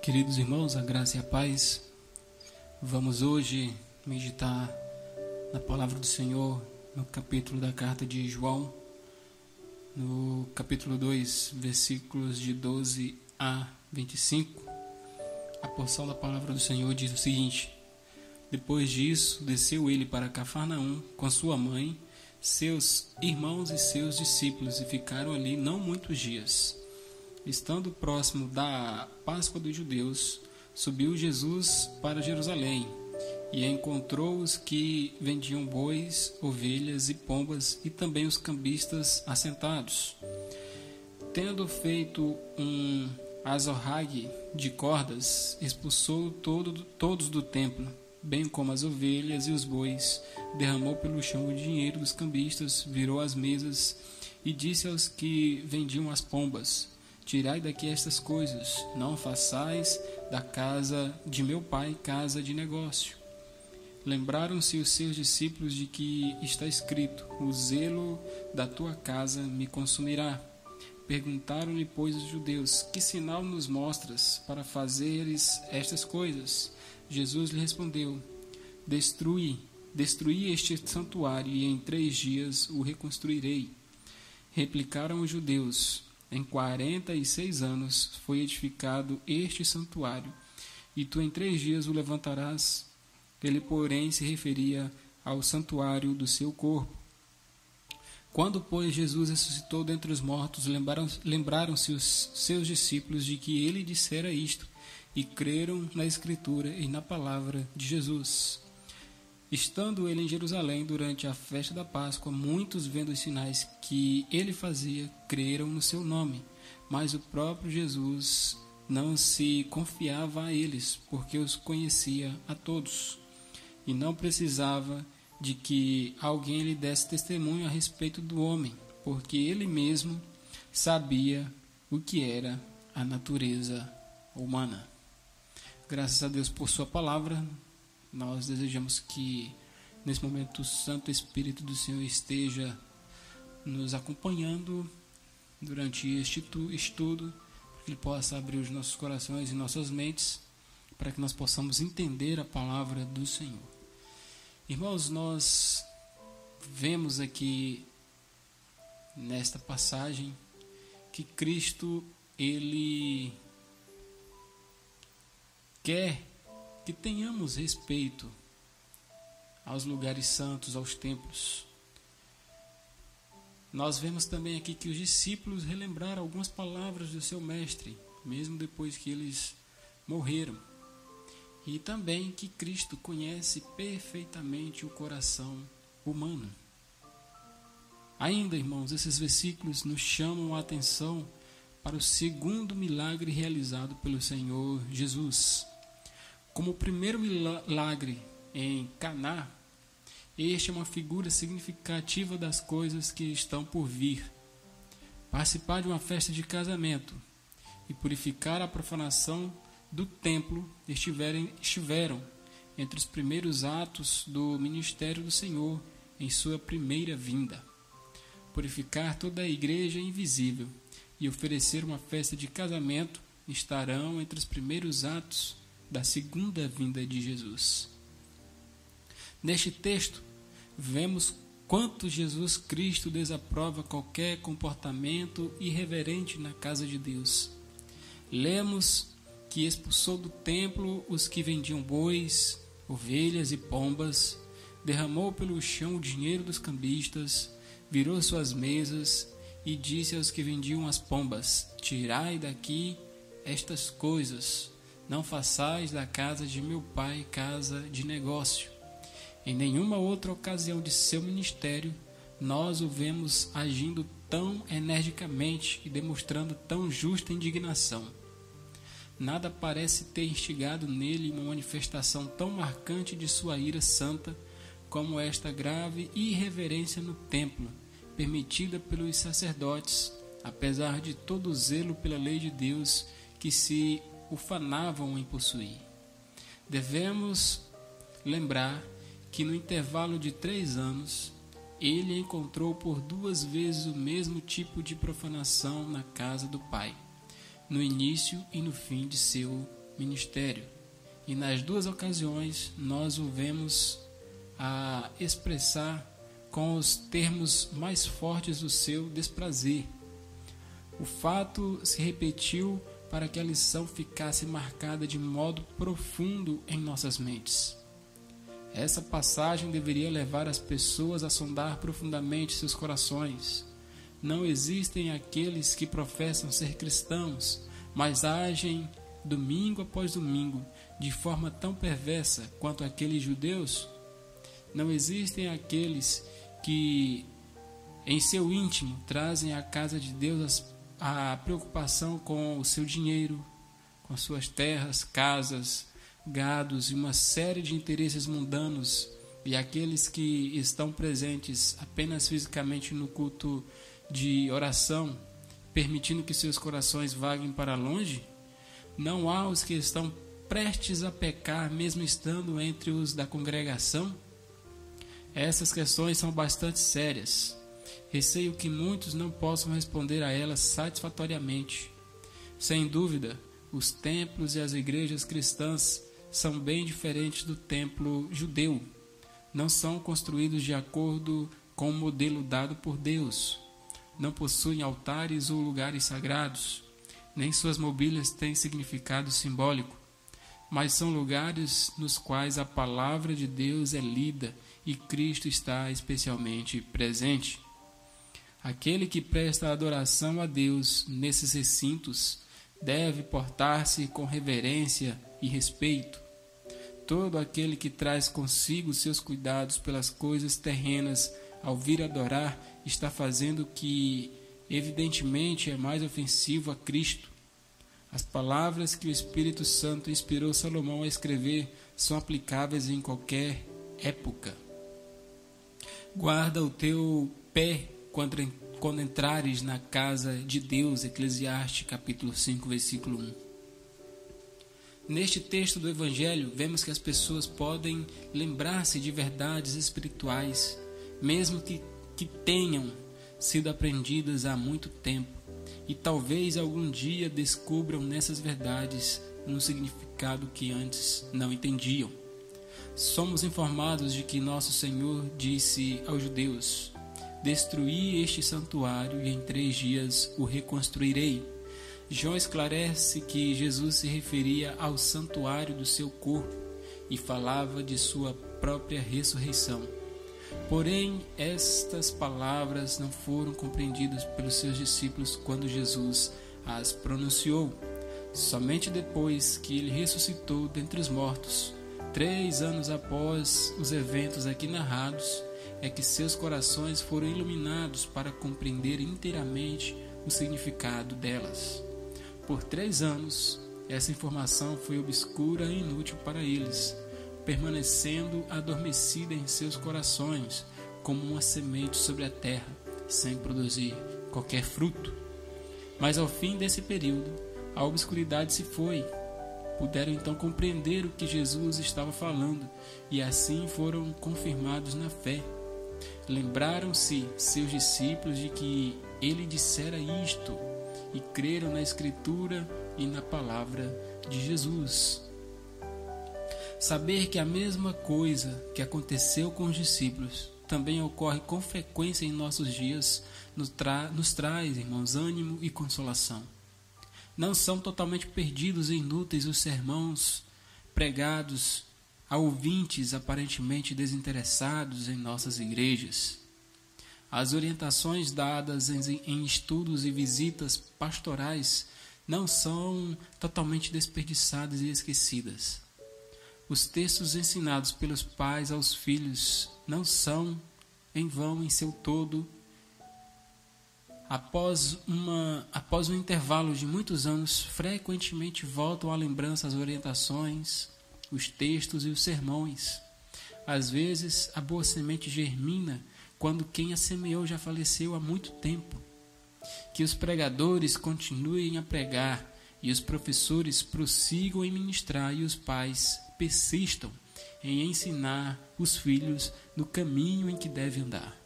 Queridos irmãos, a graça e a paz, vamos hoje meditar na palavra do Senhor no capítulo da carta de João, no capítulo 2, versículos de 12 a 25. A porção da palavra do Senhor diz o seguinte: Depois disso, desceu ele para Cafarnaum com sua mãe, seus irmãos e seus discípulos, e ficaram ali não muitos dias. Estando próximo da Páscoa dos judeus, subiu Jesus para Jerusalém e encontrou os que vendiam bois, ovelhas e pombas e também os cambistas assentados. Tendo feito um azorrague de cordas, expulsou todos do templo, bem como as ovelhas e os bois, derramou pelo chão o dinheiro dos cambistas, virou as mesas e disse aos que vendiam as pombas: Tirai daqui estas coisas, não façais da casa de meu pai casa de negócio. Lembraram-se os seus discípulos de que está escrito: O zelo da tua casa me consumirá. Perguntaram-lhe, pois, os judeus: Que sinal nos mostras para fazeres estas coisas? Jesus lhe respondeu: Destruí este santuário e em 3 dias o reconstruirei. Replicaram os judeus: Em 46 anos foi edificado este santuário, e tu em 3 dias o levantarás. Ele, porém, se referia ao santuário do seu corpo. Quando, pois, Jesus ressuscitou dentre os mortos, lembraram-se os seus discípulos de que ele dissera isto, e creram na Escritura e na palavra de Jesus. Estando ele em Jerusalém durante a festa da Páscoa, muitos, vendo os sinais que ele fazia, creram no seu nome. Mas o próprio Jesus não se confiava a eles, porque os conhecia a todos, e não precisava de que alguém lhe desse testemunho a respeito do homem, porque ele mesmo sabia o que era a natureza humana. Graças a Deus por sua palavra. Nós desejamos que nesse momento o Santo Espírito do Senhor esteja nos acompanhando durante este estudo, para que Ele possa abrir os nossos corações e nossas mentes, para que nós possamos entender a palavra do Senhor. Irmãos, nós vemos aqui nesta passagem que Cristo, Ele quer que tenhamos respeito aos lugares santos, aos templos. Nós vemos também aqui que os discípulos relembraram algumas palavras do seu mestre, mesmo depois que eles morreram. E também que Cristo conhece perfeitamente o coração humano. Ainda, irmãos, esses versículos nos chamam a atenção para o segundo milagre realizado pelo Senhor Jesus. Como o primeiro milagre em Caná, este é uma figura significativa das coisas que estão por vir. Participar de uma festa de casamento e purificar a profanação do templo estiveram entre os primeiros atos do ministério do Senhor em sua primeira vinda. Purificar toda a igreja invisível e oferecer uma festa de casamento estarão entre os primeiros atos da segunda vinda de Jesus. Neste texto, vemos quanto Jesus Cristo desaprova qualquer comportamento irreverente na casa de Deus. Lemos que expulsou do templo os que vendiam bois, ovelhas e pombas, derramou pelo chão o dinheiro dos cambistas, virou suas mesas e disse aos que vendiam as pombas: Tirai daqui estas coisas, não façais da casa de meu pai casa de negócio. Em nenhuma outra ocasião de seu ministério, nós o vemos agindo tão energicamente e demonstrando tão justa indignação. Nada parece ter instigado nele uma manifestação tão marcante de sua ira santa como esta grave irreverência no templo, permitida pelos sacerdotes, apesar de todo o zelo pela lei de Deus que se ufanavam em possuir. Devemos lembrar que no intervalo de 3 anos, ele encontrou por 2 vezes o mesmo tipo de profanação na casa do Pai, no início e no fim de seu ministério. E nas 2 ocasiões nós o vemos a expressar com os termos mais fortes o seu desprazer. O fato se repetiu para que a lição ficasse marcada de modo profundo em nossas mentes. Essa passagem deveria levar as pessoas a sondar profundamente seus corações. Não existem aqueles que professam ser cristãos, mas agem domingo após domingo de forma tão perversa quanto aqueles judeus? Não existem aqueles que em seu íntimo trazem à casa de Deus a preocupação com o seu dinheiro, com suas terras, casas, gados e uma série de interesses mundanos, e aqueles que estão presentes apenas fisicamente no culto de oração, permitindo que seus corações vaguem para longe? Não há os que estão prestes a pecar, mesmo estando entre os da congregação? Essas questões são bastante sérias. Receio que muitos não possam responder a elas satisfatoriamente. Sem dúvida, os templos e as igrejas cristãs são bem diferentes do templo judeu. Não são construídos de acordo com o modelo dado por Deus. Não possuem altares ou lugares sagrados. Nem suas mobílias têm significado simbólico. Mas são lugares nos quais a palavra de Deus é lida e Cristo está especialmente presente. Aquele que presta adoração a Deus nesses recintos deve portar-se com reverência e respeito. Todo aquele que traz consigo seus cuidados pelas coisas terrenas ao vir adorar está fazendo o que evidentemente é mais ofensivo a Cristo. As palavras que o Espírito Santo inspirou Salomão a escrever são aplicáveis em qualquer época. Guarda o teu pé quando entrares na casa de Deus, Eclesiastes capítulo 5, versículo 1. Neste texto do Evangelho, vemos que as pessoas podem lembrar-se de verdades espirituais, mesmo que tenham sido aprendidas há muito tempo, e talvez algum dia descubram nessas verdades um significado que antes não entendiam. Somos informados de que nosso Senhor disse aos judeus: destruí este santuário e em 3 dias o reconstruirei. João esclarece que Jesus se referia ao santuário do seu corpo e falava de sua própria ressurreição. Porém, estas palavras não foram compreendidas pelos seus discípulos quando Jesus as pronunciou. Somente depois que ele ressuscitou dentre os mortos, 3 anos após os eventos aqui narrados, é que seus corações foram iluminados para compreender inteiramente o significado delas. Por 3 anos, essa informação foi obscura e inútil para eles, permanecendo adormecida em seus corações, como uma semente sobre a terra, sem produzir qualquer fruto. Mas ao fim desse período, a obscuridade se foi. Puderam então compreender o que Jesus estava falando, e assim foram confirmados na fé. Lembraram-se seus discípulos de que ele dissera isto, e creram na Escritura e na palavra de Jesus. Saber que a mesma coisa que aconteceu com os discípulos também ocorre com frequência em nossos dias nos traz, irmãos, ânimo e consolação. Não são totalmente perdidos e inúteis os sermões pregados a ouvintes aparentemente desinteressados em nossas igrejas. As orientações dadas em estudos e visitas pastorais não são totalmente desperdiçadas e esquecidas. Os textos ensinados pelos pais aos filhos não são em vão em seu todo. Após um intervalo de muitos anos, frequentemente voltam à lembrança as orientações, os textos e os sermões. Às vezes, a boa semente germina quando quem a semeou já faleceu há muito tempo. Que os pregadores continuem a pregar e os professores prossigam em ministrar e os pais persistam em ensinar os filhos no caminho em que deve andar.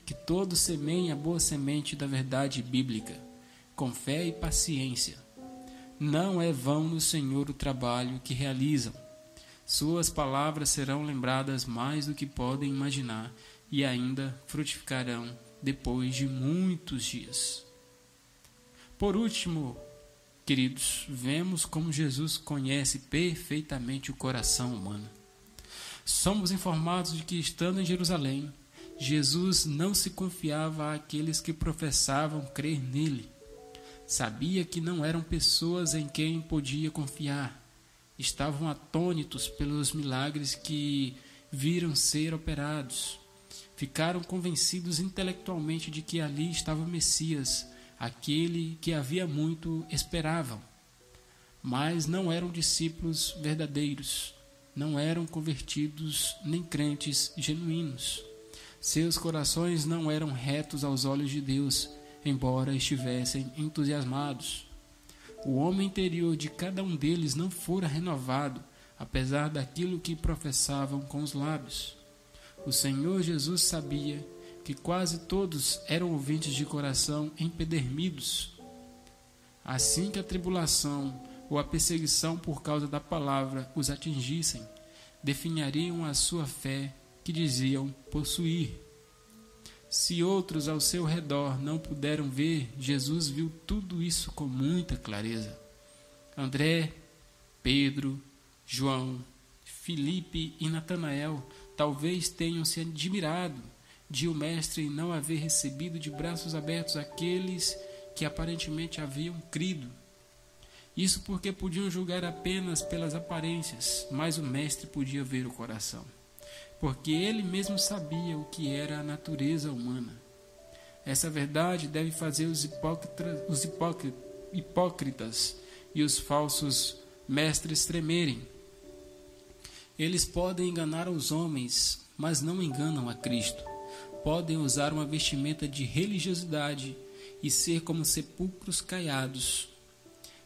Que todos semeiem a boa semente da verdade bíblica, com fé e paciência. Não é vão no Senhor o trabalho que realizam. Suas palavras serão lembradas mais do que podem imaginar e ainda frutificarão depois de muitos dias. Por último, queridos, vemos como Jesus conhece perfeitamente o coração humano. Somos informados de que, estando em Jerusalém, Jesus não se confiava àqueles que professavam crer nele. Sabia que não eram pessoas em quem podia confiar. Estavam atônitos pelos milagres que viram ser operados. Ficaram convencidos intelectualmente de que ali estava o Messias, aquele que havia muito esperavam. Mas não eram discípulos verdadeiros, não eram convertidos nem crentes genuínos. Seus corações não eram retos aos olhos de Deus, embora estivessem entusiasmados. O homem interior de cada um deles não fora renovado, apesar daquilo que professavam com os lábios. O Senhor Jesus sabia que quase todos eram ouvintes de coração empedernidos. Assim que a tribulação ou a perseguição por causa da palavra os atingissem, definhariam a sua fé que diziam possuir. Se outros ao seu redor não puderam ver, Jesus viu tudo isso com muita clareza. André, Pedro, João, Filipe e Natanael talvez tenham se admirado de o Mestre não haver recebido de braços abertos aqueles que aparentemente haviam crido. Isso porque podiam julgar apenas pelas aparências, mas o Mestre podia ver o coração, porque ele mesmo sabia o que era a natureza humana. Essa verdade deve fazer os hipócritas e os falsos mestres tremerem. Eles podem enganar os homens, mas não enganam a Cristo. Podem usar uma vestimenta de religiosidade e ser como sepulcros caiados,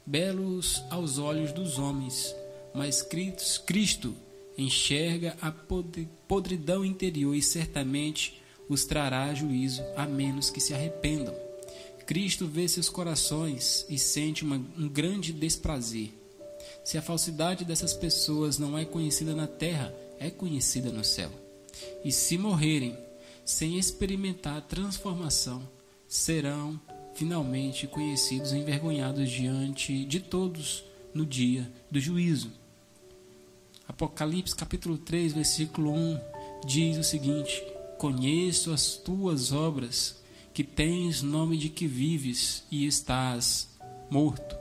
belos aos olhos dos homens, mas Cristo enxerga a podridão interior e certamente os trará a juízo, a menos que se arrependam. Cristo vê seus corações e sente um grande desprazer. Se a falsidade dessas pessoas não é conhecida na terra, é conhecida no céu. E se morrerem sem experimentar a transformação, serão finalmente conhecidos e envergonhados diante de todos no dia do juízo. Apocalipse capítulo 3, versículo 1 diz o seguinte: conheço as tuas obras, que tens nome de que vives e estás morto.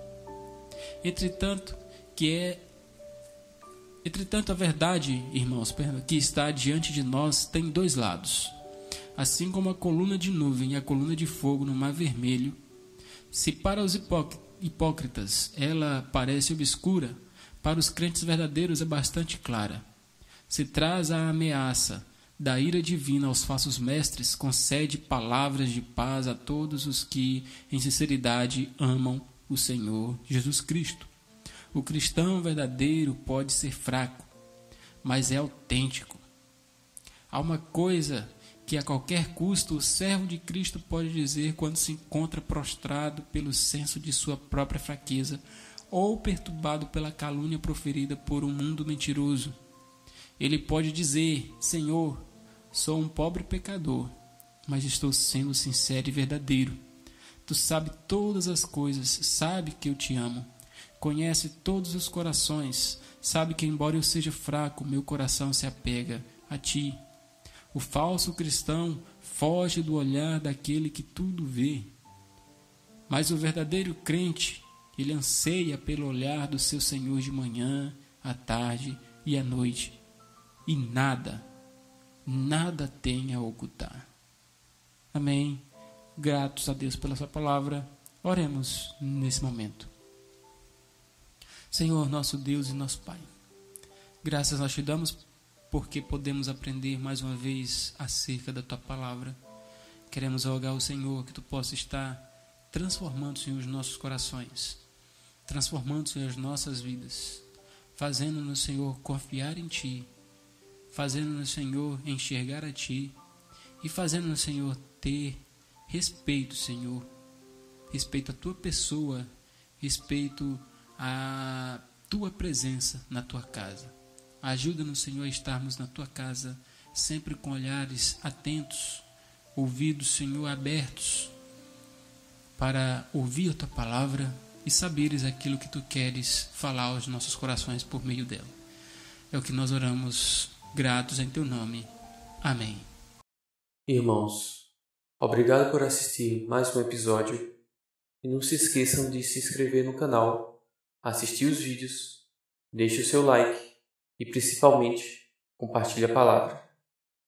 Entretanto, a verdade, irmãos, que está diante de nós tem dois lados. Assim como a coluna de nuvem e a coluna de fogo no Mar Vermelho, se para os hipócritas ela parece obscura, para os crentes verdadeiros é bastante clara. Se traz a ameaça da ira divina aos falsos mestres, concede palavras de paz a todos os que, em sinceridade, amam o Senhor Jesus Cristo. O cristão verdadeiro pode ser fraco, mas é autêntico. Há uma coisa que a qualquer custo o servo de Cristo pode dizer quando se encontra prostrado pelo senso de sua própria fraqueza ou perturbado pela calúnia proferida por um mundo mentiroso. Ele pode dizer: Senhor, sou um pobre pecador, mas estou sendo sincero e verdadeiro. Tu sabes todas as coisas, sabe que eu te amo. Conhece todos os corações, sabe que embora eu seja fraco, meu coração se apega a ti. O falso cristão foge do olhar daquele que tudo vê. Mas o verdadeiro crente, ele anseia pelo olhar do seu Senhor de manhã, à tarde e à noite. E nada tem a ocultar. Amém. Gratos a Deus pela sua palavra. Oremos nesse momento. Senhor, nosso Deus e nosso Pai, graças nós te damos porque podemos aprender mais uma vez acerca da Tua Palavra. Queremos rogar ao Senhor que Tu possa estar transformando, Senhor, os nossos corações, transformando, Senhor, as nossas vidas, fazendo-nos, Senhor, confiar em Ti fazendo-nos, Senhor, enxergar a Ti e fazendo-nos, Senhor, ter respeito, Senhor, respeito à Tua pessoa, respeito à Tua presença na Tua casa. Ajuda-nos, Senhor, a estarmos na Tua casa sempre com olhares atentos, ouvidos, Senhor, abertos para ouvir a Tua palavra e saberes aquilo que Tu queres falar aos nossos corações por meio dela. É o que nós oramos, gratos em Teu nome. Amém. Irmãos, obrigado por assistir mais um episódio e não se esqueçam de se inscrever no canal, assistir os vídeos, deixe o seu like e principalmente compartilhe a palavra.